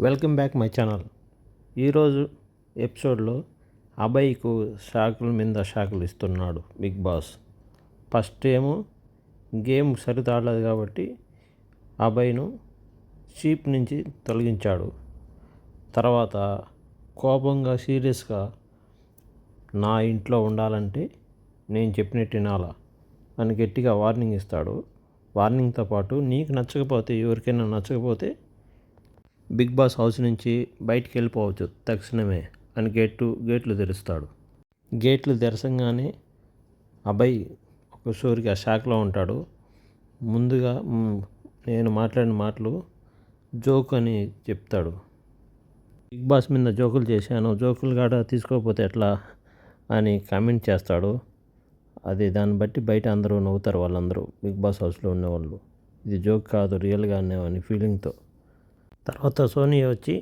Welcome back my channel. ఈరోజు ఎపిసోడ్లో అభయ్కు షాకుల మీద షాకులు ఇస్తున్నాడు బిగ్ బాస్. ఫస్ట్ ఏమో గేమ్ సరితాడలేదు కాబట్టి అభయ్ను చీప్ నుంచి తొలగించాడు. తర్వాత కోపంగా సీరియస్గా నా ఇంట్లో ఉండాలంటే నేను చెప్పినట్టు వినాలా అని గట్టిగా వార్నింగ్ ఇస్తాడు. వార్నింగ్తో పాటు నీకు నచ్చకపోతే ఎవరికైనా నచ్చకపోతే బిగ్ బాస్ హౌస్ నుంచి బయటికి వెళ్ళిపోవచ్చు తక్షణమే అని గేట్లు తెరుస్తాడు. గేట్లు తెరచంగానే అభయ్ ఒకసారికి ఆ షాక్లో ఉంటాడు. ముందుగా నేను మాట్లాడిన మాటలు జోక్ అని చెప్తాడు. బిగ్ బాస్ మీద జోకులు చేశాను, జోకులు కాడ తీసుకోకపోతే ఎట్లా అని కామెంట్ చేస్తాడు. అది దాన్ని బట్టి బయట అందరూ నవ్వుతారు, వాళ్ళందరూ బిగ్ బాస్ హౌస్లో ఉండేవాళ్ళు. ఇది జోక్ కాదు రియల్గా అని ఫీలింగ్తో. తర్వాత సోనియా వచ్చి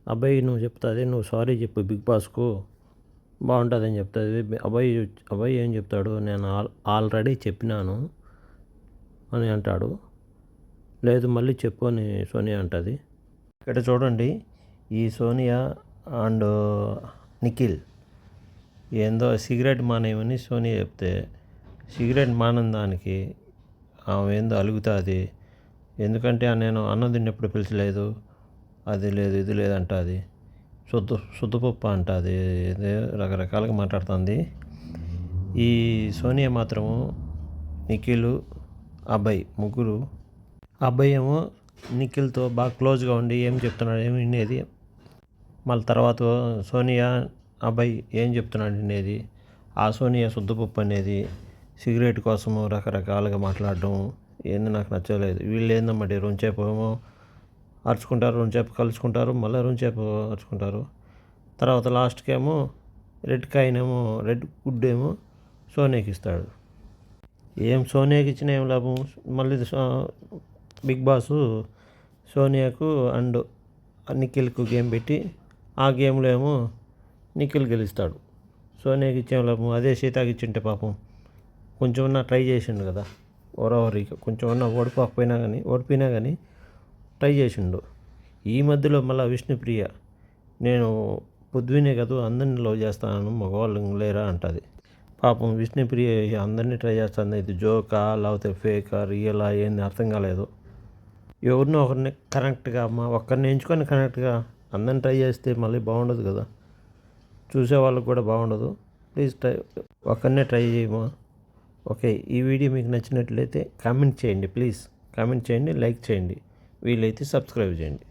అభయ్ నువ్వు చెప్తుంది, నువ్వు సారీ చెప్పు బిగ్ బాస్కు బాగుంటుందని చెప్తుంది. అభయ్ ఏం చెప్తాడు, నేను ఆల్రెడీ చెప్పినాను అని అంటాడు. లేదు మళ్ళీ చెప్పు అని సోనియా అంటుంది. ఇక్కడ చూడండి, ఈ సోనియా అండ్ నిఖిల్ ఏందో సిగరెట్ మానేయమని సోనియా చెప్తే సిగరెట్ మానని దానికి ఆమె ఏందో అలుగుతుంది. ఎందుకంటే నేను అన్నం తిన్నప్పుడు పిలిచలేదు, అది లేదు ఇది లేదంటుంది, శుద్ధపప్పు అంటుంది, రకరకాలుగా మాట్లాడుతుంది. ఈ సోనియా మాత్రము నిఖిల్ అభయ్ ముగ్గురు, అభయ్ ఏమో నిఖిల్తో బాగా క్లోజ్గా ఉండి ఏం చెప్తున్నాడు ఏమి వినేది, మళ్ళీ తర్వాత సోనియా అభయ్ ఏం చెప్తున్నాడు వినేది. ఆ సోనియా శుద్ధపప్పు అనేది సిగరెట్ కోసము రకరకాలుగా మాట్లాడడం ఏంది నాకు నచ్చలేదు. వీళ్ళు ఏందమ్మటి రెండుసేపు ఏమో అరుచుకుంటారు, రెండుసేపు కలుసుకుంటారు, మళ్ళీ రెండుసేపు అరుచుకుంటారు. తర్వాత లాస్ట్కి ఏమో రెడ్ కాయిన్ ఏమో రెడ్ గుడ్ ఏమో సోనియాకి ఇస్తాడు. ఏం సోనియాకి ఇచ్చిన ఏం లాభం. మళ్ళీ బిగ్ బాస్ సోనియాకు అండ్ నిఖిల్కు గేమ్ పెట్టి ఆ గేమ్లో ఏమో నిఖిల్ గెలుస్తాడు. సోనియాకి ఇచ్చే లాభం. అదే సీతాకి ఇచ్చింటే పాపం కొంచెం ఉన్న ట్రై చేసిండు కదా, ఓవరికి కొంచెం ఉన్న ఓడిపోయినా కానీ ట్రై చేసిండు. ఈ మధ్యలో మళ్ళీ విష్ణుప్రియ నేను పొద్దునే కదా అందరినీ లవ్ చేస్తాను, మగవాళ్ళు లేరా అంటుంది. పాపం విష్ణుప్రియ అందరినీ ట్రై చేస్తుంది. ఇది జోకా లేకపోతే ఫేకా రియలా ఏంది అర్థం కాలేదు. ఎవరినో ఒకరిని కరెక్ట్గా ఒక్కరిని ఎంచుకొని కరెక్ట్గా అందరిని ట్రై చేస్తే మళ్ళీ బాగుండదు కదా, చూసే వాళ్ళకు కూడా బాగుండదు. ప్లీజ్ ఒక్కరినే ట్రై చేయమా. ఓకే, ఈ వీడియో మీకు నచ్చినట్లయితే కామెంట్ చేయండి, ప్లీజ్ కామెంట్ చేయండి, లైక్ చేయండి, వీలైతే సబ్స్క్రైబ్ చేయండి.